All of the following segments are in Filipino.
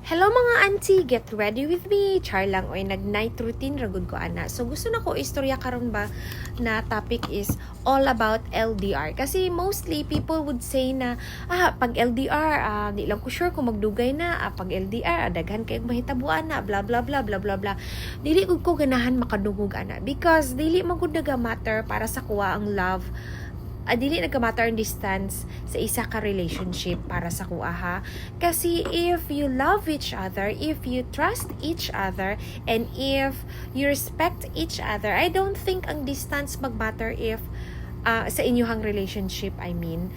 Hello mga auntie, get ready with me. Char lang oy nag-night routine ragud ko ana. So gusto na ko istorya karon ba na topic is all about LDR. Kasi mostly people would say na pag LDR di lang ko sure kung magdugay na pag LDR daghan kay mahitabuan na blah blah blah blah blah blah. Dili gud ko ganahan makadungog ana because dili magud naga matter para sa kuha ang love. Dili nagka-matter ang distance sa isa ka relationship para sa kuha ha. Kasi if you love each other, if you trust each other, and if you respect each other, I don't think ang distance mag-matter if sa inyong relationship, I mean.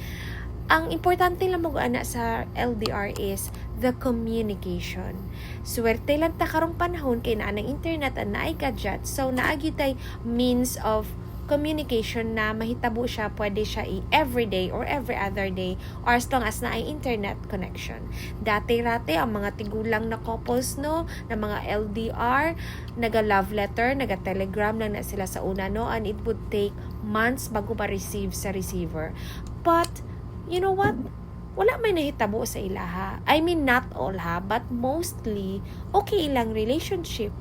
Ang importante lang mag-ana sa LDR is the communication. Swerte lang ta karong panahon kay naa ng internet at naay gadget. So naagi tay means of communication na mahitabo siya, pwede siya everyday or every other day or as long as na ay internet connection. Dati-rate ang mga tigulang na couples no, na mga LDR, naga-love letter, naga-telegram lang na sila sa una no, and it would take months bago ma-receive sa receiver. But, you know what? Wala may nahitabo sa ilaha. I mean, not all ha, but mostly, okay ilang relationship.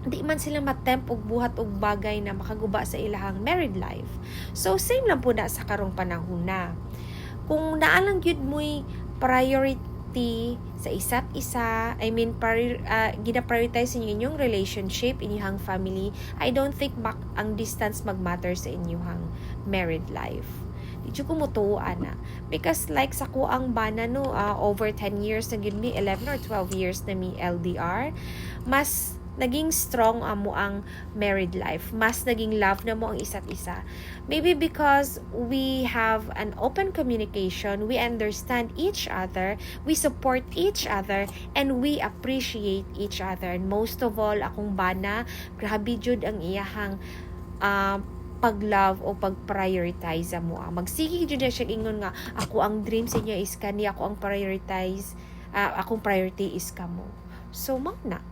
Di man sila matemp og buhat og bagay na makaguba sa ilahang married life. So same lang po na sa karong panahon na. Kung naalang gyud mo'y priority sa isa't isa, I mean gina-prioritize niyo inyong relationship, inyong family, I don't think ang distance mag-matter sa inyong married life. Di ko mutuo ana because like sa kuang bana no, over 10 years na gyud mi, 11 or 12 years na mi LDR, mas naging strong amo ang married life. Mas naging love na mo ang isa't isa. Maybe because we have an open communication, we understand each other, we support each other, and we appreciate each other. And most of all, akong bana, grabe jud ang iyahang pag-love o pag-prioritize mo. Magsige jud siya ingon nga, ako ang dream sa inyo is kani, ako ang prioritize, akong priority is kamo. So, na.